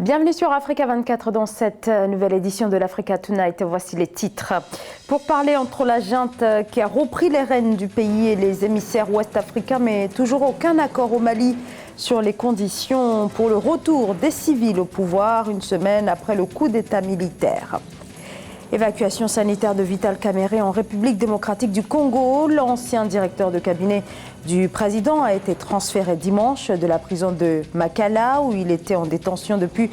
Bienvenue sur Africa 24 dans cette nouvelle édition de l'Africa Tonight. Voici les titres. Pour parler entre la junte qui a repris les rênes du pays et les émissaires ouest-africains, mais toujours aucun accord au Mali sur les conditions pour le retour des civils au pouvoir une semaine après le coup d'État militaire. Évacuation sanitaire de Vital Kamerhe en République démocratique du Congo. L'ancien directeur de cabinet du président a été transféré dimanche de la prison de Makala, où il était en détention depuis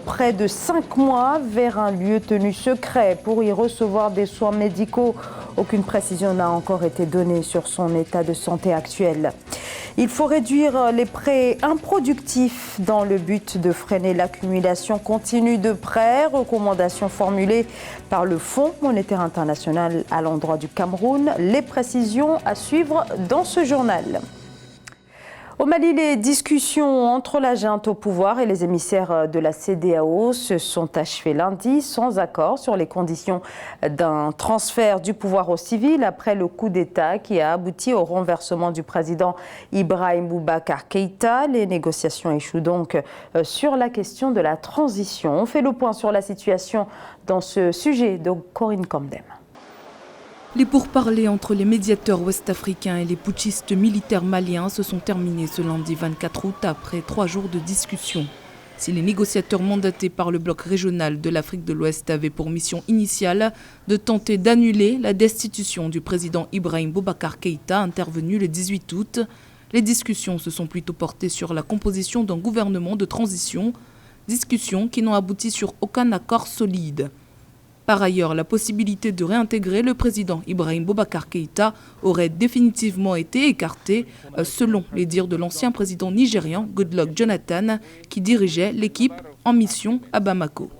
près de 5 mois, vers un lieu tenu secret pour y recevoir des soins médicaux. Aucune précision n'a encore été donnée sur son état de santé actuel. Il faut réduire les prêts improductifs dans le but de freiner l'accumulation continue de prêts. Recommandation formulée par le Fonds monétaire international à l'endroit du Cameroun. Les précisions à suivre dans ce journal. Au Mali, les discussions entre la junte au pouvoir et les émissaires de la CEDEAO se sont achevées lundi sans accord sur les conditions d'un transfert du pouvoir aux civils après le coup d'État qui a abouti au renversement du président Ibrahim Boubacar Keïta. Les négociations échouent donc sur la question de la transition. On fait le point sur la situation dans ce sujet de Corinne Camdem. Les pourparlers entre les médiateurs ouest-africains et les putschistes militaires maliens se sont terminés ce lundi 24 août après 3 jours de discussion. Si les négociateurs mandatés par le bloc régional de l'Afrique de l'Ouest avaient pour mission initiale de tenter d'annuler la destitution du président Ibrahim Boubacar Keïta intervenue le 18 août, les discussions se sont plutôt portées sur la composition d'un gouvernement de transition, discussions qui n'ont abouti sur aucun accord solide. Par ailleurs, la possibilité de réintégrer le président Ibrahim Boubacar Keïta aurait définitivement été écartée, selon les dires de l'ancien président nigérian Goodluck Jonathan, qui dirigeait l'équipe en mission à Bamako.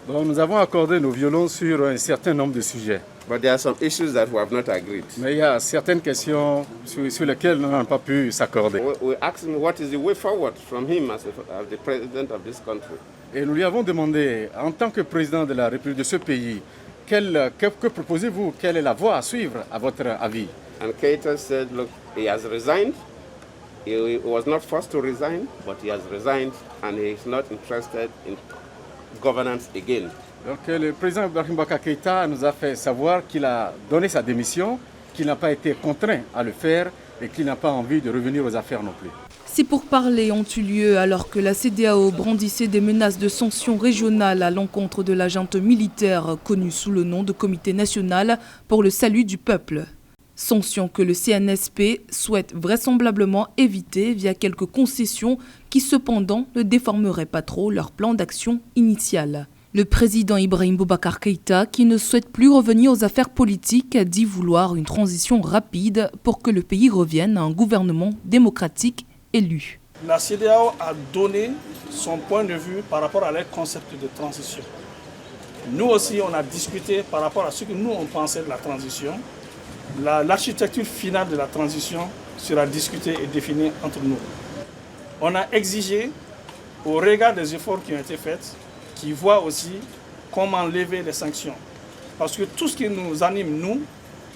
Nous avons accordé nos violons sur un certain nombre de sujets. But there are some issues that we have not agreed. Mais il y a certaines questions sur lesquelles nous n'avons pas pu s'accorder. We asked him what is the way forward from him as the president of this country. Et nous lui avons demandé, en tant que président de la République de ce pays, que proposez-vous? Quelle est la voie à suivre, à votre avis? And Keïta said, look, he has resigned. He was not forced to resign, but he has resigned and he is not interested in governance again. Donc le président Ibrahim Boubacar Keïta nous a fait savoir qu'il a donné sa démission, qu'il n'a pas été contraint à le faire et qu'il n'a pas envie de revenir aux affaires non plus. Ces pourparlers ont eu lieu alors que la CEDEAO brandissait des menaces de sanctions régionales à l'encontre de la junte militaire connue sous le nom de Comité national pour le salut du peuple. Sanctions que le CNSP souhaite vraisemblablement éviter via quelques concessions qui cependant ne déformeraient pas trop leur plan d'action initial. Le président Ibrahim Boubacar Keïta, qui ne souhaite plus revenir aux affaires politiques, a dit vouloir une transition rapide pour que le pays revienne à un gouvernement démocratique élu. La CEDEAO a donné son point de vue par rapport à leur concept de transition. Nous aussi, on a discuté par rapport à ce que nous, on pensait de la transition. L'architecture finale de la transition sera discutée et définie entre nous. On a exigé, au regard des efforts qui ont été faits, qu'ils voient aussi comment lever les sanctions. Parce que tout ce qui nous anime, nous,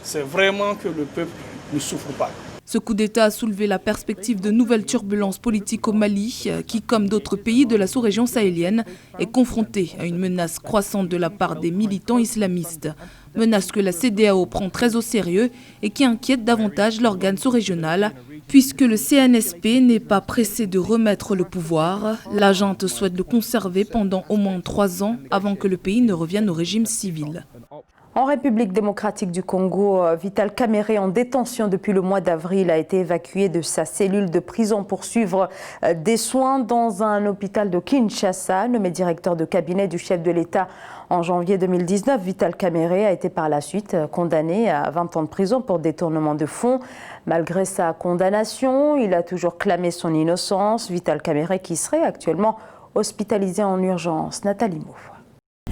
c'est vraiment que le peuple ne souffre pas. Ce coup d'État a soulevé la perspective de nouvelles turbulences politiques au Mali, qui, comme d'autres pays de la sous-région sahélienne, est confronté à une menace croissante de la part des militants islamistes. Menace que la CEDEAO prend très au sérieux et qui inquiète davantage l'organe sous-régional, puisque le CNSP n'est pas pressé de remettre le pouvoir. La junte souhaite le conserver pendant au moins 3 ans avant que le pays ne revienne au régime civil. En République démocratique du Congo, Vital Kamerhe, en détention depuis le mois d'avril, a été évacué de sa cellule de prison pour suivre des soins dans un hôpital de Kinshasa. Nommé directeur de cabinet du chef de l'État en janvier 2019, Vital Kamerhe a été par la suite condamné à 20 ans de prison pour détournement de fonds. Malgré sa condamnation, il a toujours clamé son innocence. Vital Kamerhe qui serait actuellement hospitalisé en urgence. Nathalie Mouffe.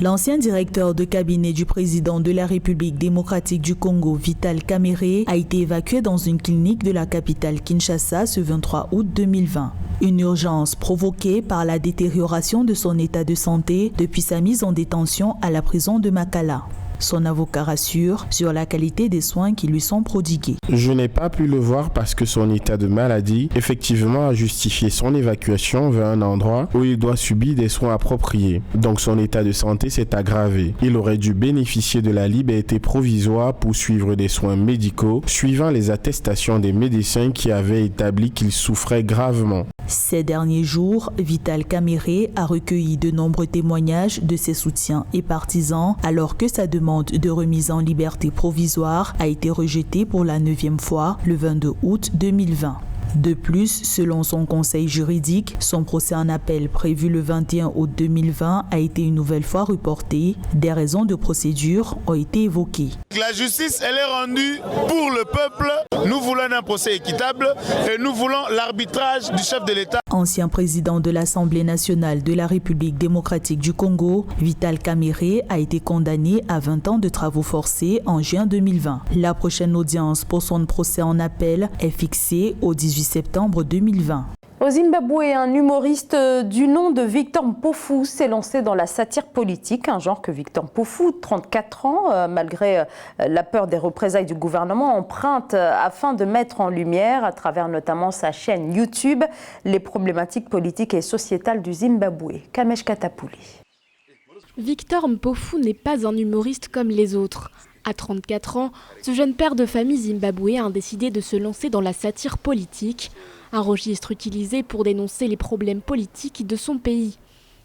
L'ancien directeur de cabinet du président de la République démocratique du Congo, Vital Kamerhe, a été évacué dans une clinique de la capitale Kinshasa ce 23 août 2020. Une urgence provoquée par la détérioration de son état de santé depuis sa mise en détention à la prison de Makala. Son avocat rassure sur la qualité des soins qui lui sont prodigués. Je n'ai pas pu le voir parce que son état de maladie, effectivement, a justifié son évacuation vers un endroit où il doit subir des soins appropriés. Donc son état de santé s'est aggravé. Il aurait dû bénéficier de la liberté provisoire pour suivre des soins médicaux, suivant les attestations des médecins qui avaient établi qu'il souffrait gravement. Ces derniers jours, Vital Kamerhe a recueilli de nombreux témoignages de ses soutiens et partisans alors que sa demande de remise en liberté provisoire a été rejetée pour la 9e fois le 22 août 2020. De plus, selon son conseil juridique, son procès en appel prévu le 21 août 2020 a été une nouvelle fois reporté. Des raisons de procédure ont été évoquées. La justice, elle est rendue pour le peuple. Nous voulons un procès équitable et nous voulons l'arbitrage du chef de l'État. Ancien président de l'Assemblée nationale de la République démocratique du Congo, Vital Kamerhe a été condamné à 20 ans de travaux forcés en juin 2020. La prochaine audience pour son procès en appel est fixée au 18 septembre 2020. Au Zimbabwe, un humoriste du nom de Victor Mpofu s'est lancé dans la satire politique, un genre que Victor Mpofu, 34 ans, malgré la peur des représailles du gouvernement, emprunte afin de mettre en lumière, à travers notamment sa chaîne YouTube, les problématiques politiques et sociétales du Zimbabwe. Kamesh Katapouli. Victor Mpofu n'est pas un humoriste comme les autres. À 34 ans, ce jeune père de famille zimbabwéen a décidé de se lancer dans la satire politique, un registre utilisé pour dénoncer les problèmes politiques de son pays.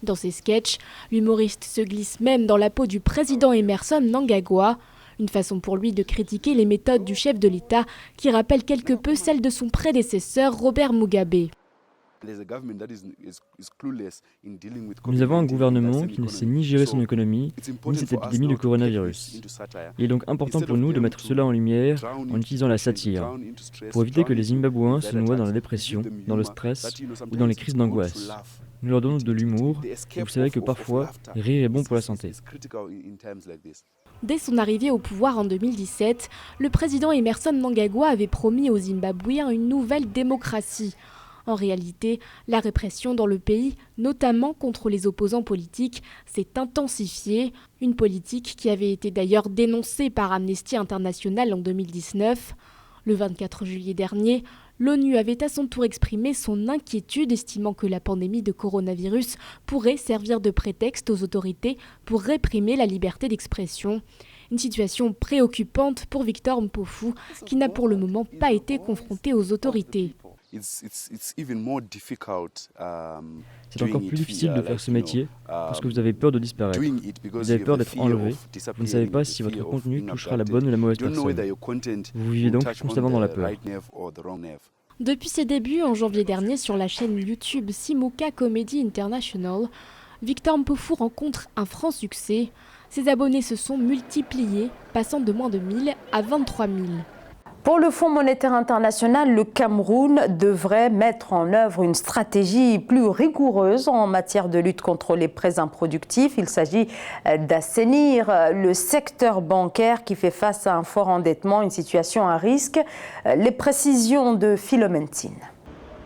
Dans ses sketchs, l'humoriste se glisse même dans la peau du président Emmerson Mnangagwa, une façon pour lui de critiquer les méthodes du chef de l'État qui rappellent quelque peu celles de son prédécesseur Robert Mugabe. Nous avons un gouvernement qui ne sait ni gérer son économie, ni cette épidémie de coronavirus. Il est donc important pour nous de mettre cela en lumière en utilisant la satire, pour éviter que les Zimbabwéens se noient dans la dépression, dans le stress ou dans les crises d'angoisse. Nous leur donnons de l'humour, et vous savez que parfois, rire est bon pour la santé. Dès son arrivée au pouvoir en 2017, le président Emmerson Mnangagwa avait promis aux Zimbabwéens une nouvelle démocratie. En réalité, la répression dans le pays, notamment contre les opposants politiques, s'est intensifiée. Une politique qui avait été d'ailleurs dénoncée par Amnesty International en 2019. Le 24 juillet dernier, l'ONU avait à son tour exprimé son inquiétude, estimant que la pandémie de coronavirus pourrait servir de prétexte aux autorités pour réprimer la liberté d'expression. Une situation préoccupante pour Victor Mpofu, qui n'a pour le moment pas été confronté aux autorités. C'est encore plus difficile de faire ce métier parce que vous avez peur de disparaître. Vous avez peur d'être enlevé. Vous ne savez pas si votre contenu touchera la bonne ou la mauvaise personne. Vous vivez donc constamment dans la peur. Depuis ses débuts en janvier dernier sur la chaîne YouTube Simuka Comedy International, Victor Mpofu rencontre un franc succès. Ses abonnés se sont multipliés, passant de moins de 1000 à 23 000. Pour le Fonds monétaire international, le Cameroun devrait mettre en œuvre une stratégie plus rigoureuse en matière de lutte contre les prêts improductifs. Il s'agit d'assainir le secteur bancaire qui fait face à un fort endettement, une situation à risque. Les précisions de Philomentine.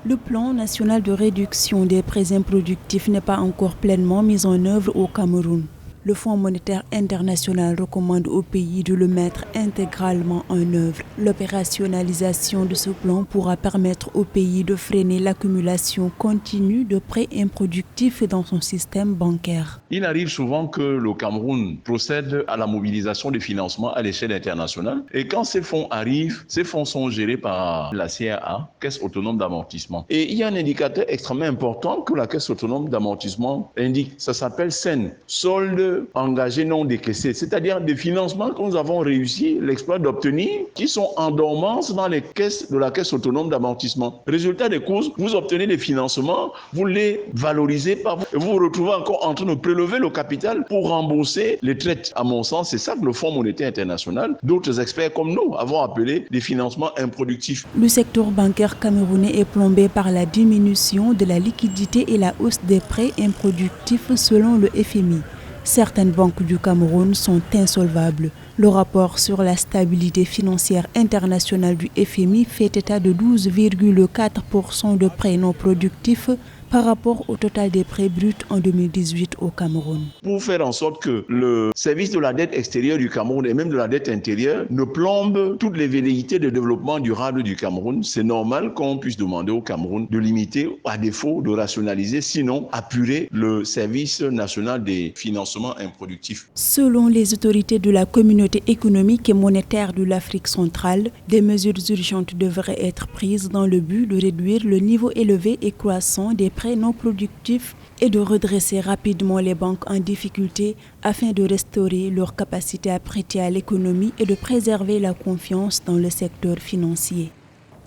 Le plan national de réduction des prêts improductifs n'est pas encore pleinement mis en œuvre au Cameroun. Le Fonds monétaire international recommande au pays de le mettre intégralement en œuvre. L'opérationnalisation de ce plan pourra permettre au pays de freiner l'accumulation continue de prêts improductifs dans son système bancaire. Il arrive souvent que le Cameroun procède à la mobilisation des financements à l'échelle internationale. Et quand ces fonds arrivent, ces fonds sont gérés par la CAA, Caisse autonome d'amortissement. Et il y a un indicateur extrêmement important que la Caisse autonome d'amortissement indique. Ça s'appelle SEN, solde engagés non décaissés, c'est-à-dire des financements que nous avons réussi l'exploit d'obtenir qui sont en dormance dans les caisses de la Caisse autonome d'amortissement. Résultat des courses, vous obtenez des financements, vous les valorisez pas, et vous vous retrouvez encore en train de prélever le capital pour rembourser les traites. À mon sens, c'est ça que le Fonds monétaire international, d'autres experts comme nous, avons appelé des financements improductifs. Le secteur bancaire camerounais est plombé par la diminution de la liquidité et la hausse des prêts improductifs selon le FMI. Certaines banques du Cameroun sont insolvables. Le rapport sur la stabilité financière internationale du FMI fait état de 12,4% de prêts non productifs par rapport au total des prêts bruts en 2018 au Cameroun. Pour faire en sorte que le service de la dette extérieure du Cameroun et même de la dette intérieure ne plombe toutes les velléités de développement durable du Cameroun, c'est normal qu'on puisse demander au Cameroun de limiter, à défaut de rationaliser, sinon apurer le service national des financements improductifs. Selon les autorités de la communauté économique et monétaire de l'Afrique centrale, des mesures urgentes devraient être prises dans le but de réduire le niveau élevé et croissant des prêts non productifs et de redresser rapidement les banques en difficulté afin de restaurer leur capacité à prêter à l'économie et de préserver la confiance dans le secteur financier.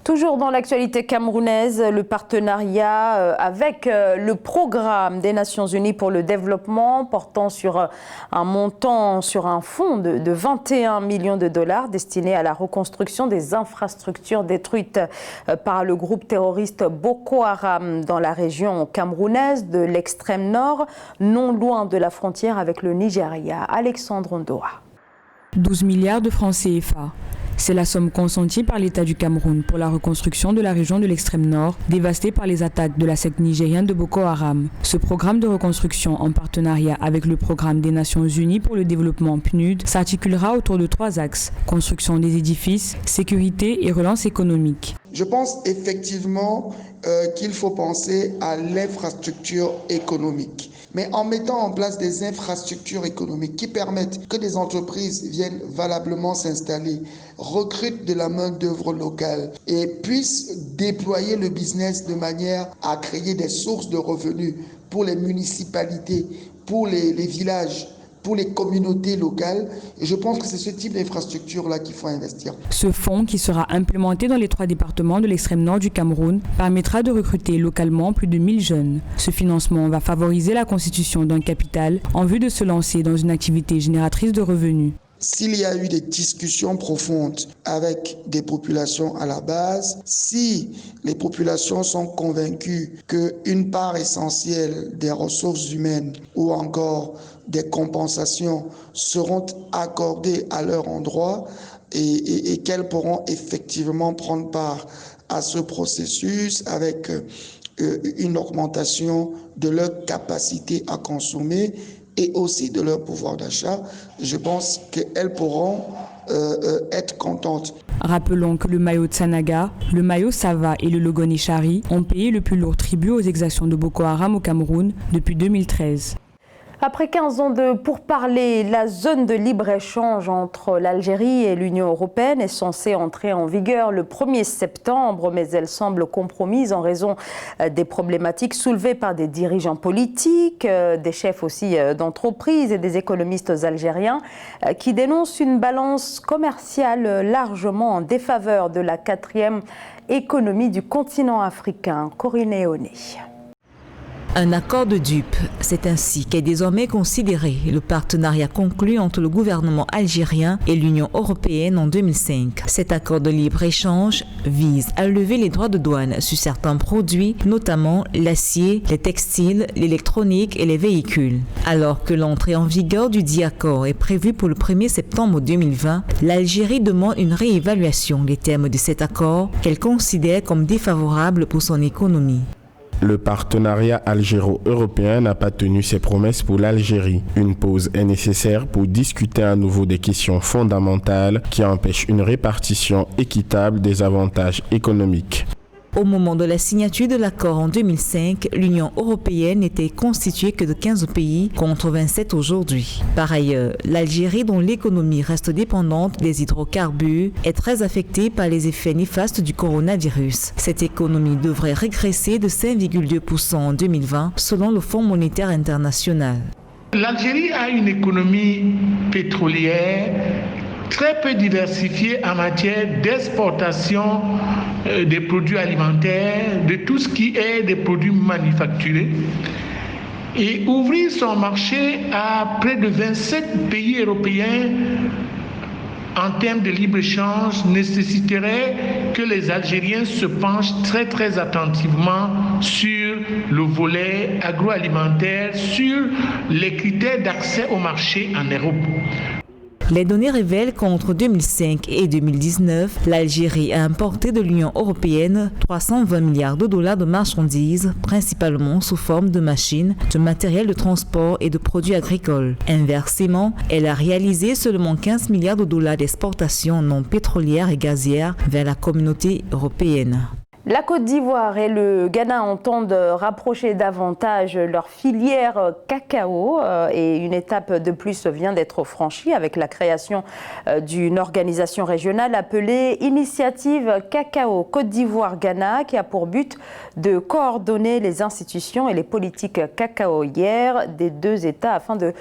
Toujours dans l'actualité camerounaise, le partenariat avec le programme des Nations Unies pour le développement portant sur un montant, sur un fonds de 21 millions de dollars destiné à la reconstruction des infrastructures détruites par le groupe terroriste Boko Haram dans la région camerounaise de l'extrême nord, non loin de la frontière avec le Nigeria. Alexandre Ondoa. 12 milliards de francs CFA. C'est la somme consentie par l'État du Cameroun pour la reconstruction de la région de l'extrême nord, dévastée par les attaques de la secte nigérienne de Boko Haram. Ce programme de reconstruction en partenariat avec le programme des Nations Unies pour le développement PNUD s'articulera autour de 3 axes: construction des édifices, sécurité et relance économique. Je pense effectivement qu'il faut penser à l'infrastructure économique. Mais en mettant en place des infrastructures économiques qui permettent que des entreprises viennent valablement s'installer, recrutent de la main-d'œuvre locale et puissent déployer le business de manière à créer des sources de revenus pour les municipalités, pour les villages, pour les communautés locales. Et je pense que c'est ce type d'infrastructure-là qu'il faut investir. Ce fonds, qui sera implémenté dans les 3 départements de l'extrême nord du Cameroun, permettra de recruter localement plus de 1000 jeunes. Ce financement va favoriser la constitution d'un capital en vue de se lancer dans une activité génératrice de revenus. S'il y a eu des discussions profondes avec des populations à la base, si les populations sont convaincues qu'une part essentielle des ressources humaines ou encore des compensations seront accordées à leur endroit et qu'elles pourront effectivement prendre part à ce processus avec une augmentation de leur capacité à consommer et aussi de leur pouvoir d'achat, je pense qu'elles pourront être contentes. Rappelons que le Mayo Tsanaga, le Mayo Sava et le Logone Chari ont payé le plus lourd tribut aux exactions de Boko Haram au Cameroun depuis 2013. Après 15 ans de pourparlers, la zone de libre-échange entre l'Algérie et l'Union européenne est censée entrer en vigueur le 1er septembre, mais elle semble compromise en raison des problématiques soulevées par des dirigeants politiques, des chefs aussi d'entreprises et des économistes algériens qui dénoncent une balance commerciale largement en défaveur de la 4e économie du continent africain. Corinne Eoné. Un accord de dupes, c'est ainsi qu'est désormais considéré le partenariat conclu entre le gouvernement algérien et l'Union européenne en 2005. Cet accord de libre-échange vise à lever les droits de douane sur certains produits, notamment l'acier, les textiles, l'électronique et les véhicules. Alors que l'entrée en vigueur du dit accord est prévue pour le 1er septembre 2020, l'Algérie demande une réévaluation des termes de cet accord qu'elle considère comme défavorable pour son économie. Le partenariat algéro-européen n'a pas tenu ses promesses pour l'Algérie. Une pause est nécessaire pour discuter à nouveau des questions fondamentales qui empêchent une répartition équitable des avantages économiques. Au moment de la signature de l'accord en 2005, l'Union européenne n'était constituée que de 15 pays contre 27 aujourd'hui. Par ailleurs, l'Algérie, dont l'économie reste dépendante des hydrocarbures, est très affectée par les effets néfastes du coronavirus. Cette économie devrait régresser de 5,2% en 2020 selon le Fonds monétaire international. L'Algérie a une économie pétrolière très peu diversifiée en matière d'exportation des produits alimentaires, de tout ce qui est des produits manufacturés, et ouvrir son marché à près de 27 pays européens en termes de libre-échange nécessiterait que les Algériens se penchent très attentivement sur le volet agroalimentaire, sur les critères d'accès au marché en Europe. Les données révèlent qu'entre 2005 et 2019, l'Algérie a importé de l'Union européenne 320 milliards de dollars de marchandises, principalement sous forme de machines, de matériel de transport et de produits agricoles. Inversement, elle a réalisé seulement 15 milliards de dollars d'exportations non pétrolières et gazières vers la communauté européenne. La Côte d'Ivoire et le Ghana entendent rapprocher davantage leur filière cacao et une étape de plus vient d'être franchie avec la création d'une organisation régionale appelée Initiative Cacao Côte d'Ivoire-Ghana qui a pour but de coordonner les institutions et les politiques cacaoyères des deux États afin de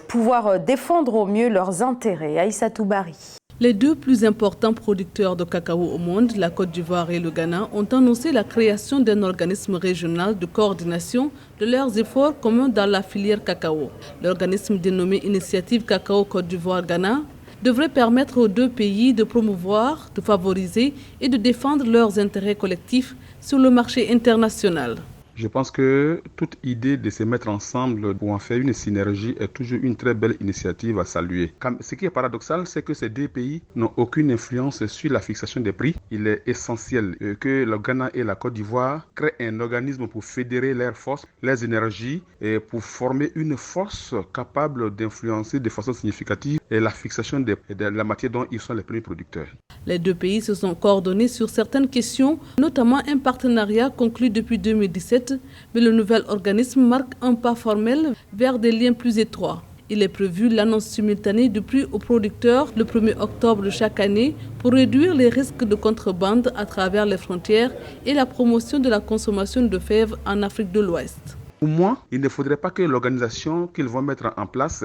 pouvoir défendre au mieux leurs intérêts. Aïssatou Bari. Les deux plus importants producteurs de cacao au monde, la Côte d'Ivoire et le Ghana, ont annoncé la création d'un organisme régional de coordination de leurs efforts communs dans la filière cacao. L'organisme dénommé Initiative Cacao Côte d'Ivoire-Ghana devrait permettre aux deux pays de promouvoir, de favoriser et de défendre leurs intérêts collectifs sur le marché international. Je pense que toute idée de se mettre ensemble pour en faire une synergie est toujours une très belle initiative à saluer. Ce qui est paradoxal, c'est que ces deux pays n'ont aucune influence sur la fixation des prix. Il est essentiel que le Ghana et la Côte d'Ivoire créent un organisme pour fédérer leurs forces, leurs énergies et pour former une force capable d'influencer de façon significative la fixation de la matière dont ils sont les premiers producteurs. Les deux pays se sont coordonnés sur certaines questions, notamment un partenariat conclu depuis 2017. Mais le nouvel organisme marque un pas formel vers des liens plus étroits. Il est prévu l'annonce simultanée du prix aux producteurs le 1er octobre de chaque année pour réduire les risques de contrebande à travers les frontières et la promotion de la consommation de fèves en Afrique de l'Ouest. Pour moi, il ne faudrait pas que l'organisation qu'ils vont mettre en place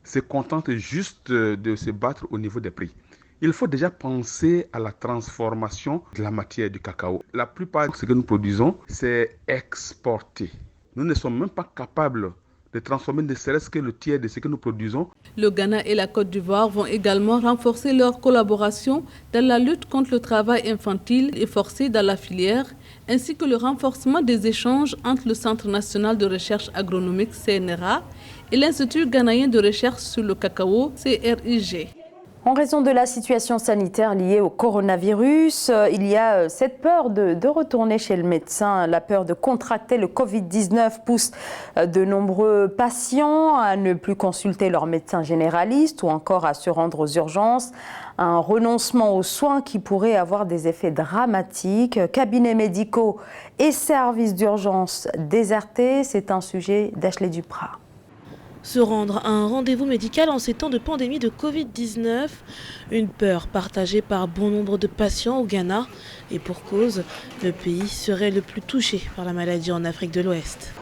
se contente juste de se battre au niveau des prix. Il faut déjà penser à la transformation de la matière du cacao. La plupart de ce que nous produisons, c'est exporté. Nous ne sommes même pas capables de transformer ne serait-ce que le tiers de ce que nous produisons. Le Ghana et la Côte d'Ivoire vont également renforcer leur collaboration dans la lutte contre le travail infantile et forcé dans la filière, ainsi que le renforcement des échanges entre le Centre national de recherche agronomique CNRA et l'Institut ghanéen de recherche sur le cacao CRIG. En raison de la situation sanitaire liée au coronavirus, il y a cette peur de retourner chez le médecin. La peur de contracter le Covid-19 pousse de nombreux patients à ne plus consulter leur médecin généraliste ou encore à se rendre aux urgences. Un renoncement aux soins qui pourrait avoir des effets dramatiques. Cabinets médicaux et services d'urgence désertés, c'est un sujet d'Ashley Duprat. Se rendre à un rendez-vous médical en ces temps de pandémie de Covid-19, une peur partagée par bon nombre de patients au Ghana. Et pour cause, le pays serait le plus touché par la maladie en Afrique de l'Ouest.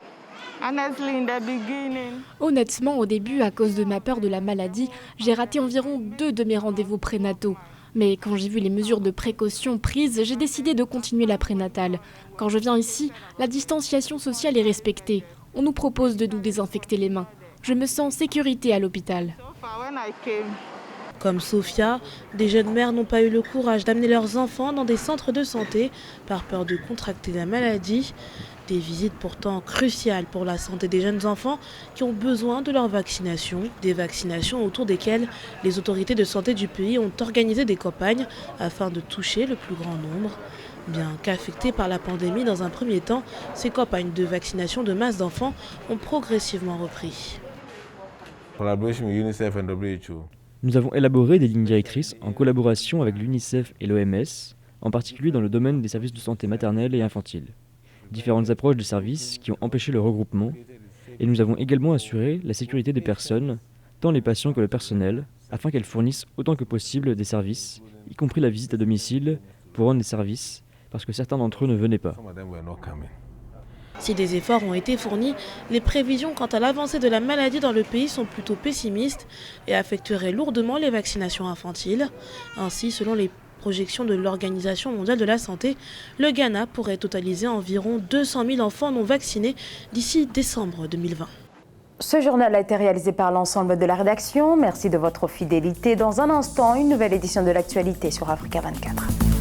Honnêtement, au début, à cause de ma peur de la maladie, j'ai raté environ 2 de mes rendez-vous prénataux. Mais quand j'ai vu les mesures de précaution prises, j'ai décidé de continuer la prénatale. Quand je viens ici, la distanciation sociale est respectée. On nous propose de nous désinfecter les mains. Je me sens en sécurité à l'hôpital. Comme Sophia, des jeunes mères n'ont pas eu le courage d'amener leurs enfants dans des centres de santé par peur de contracter la maladie. Des visites pourtant cruciales pour la santé des jeunes enfants qui ont besoin de leur vaccination. Des vaccinations autour desquelles les autorités de santé du pays ont organisé des campagnes afin de toucher le plus grand nombre. Bien qu'affectées par la pandémie dans un premier temps, ces campagnes de vaccination de masse d'enfants ont progressivement repris. Nous avons élaboré des lignes directrices en collaboration avec l'UNICEF et l'OMS, en particulier dans le domaine des services de santé maternelle et infantile. Différentes approches de services qui ont empêché le regroupement, et nous avons également assuré la sécurité des personnes, tant les patients que le personnel, afin qu'elles fournissent autant que possible des services, y compris la visite à domicile, pour rendre des services, parce que certains d'entre eux ne venaient pas. Si des efforts ont été fournis, les prévisions quant à l'avancée de la maladie dans le pays sont plutôt pessimistes et affecteraient lourdement les vaccinations infantiles. Ainsi, selon les projections de l'Organisation mondiale de la santé, le Ghana pourrait totaliser environ 200 000 enfants non vaccinés d'ici décembre 2020. Ce journal a été réalisé par l'ensemble de la rédaction. Merci de votre fidélité. Dans un instant, une nouvelle édition de l'actualité sur Africa 24.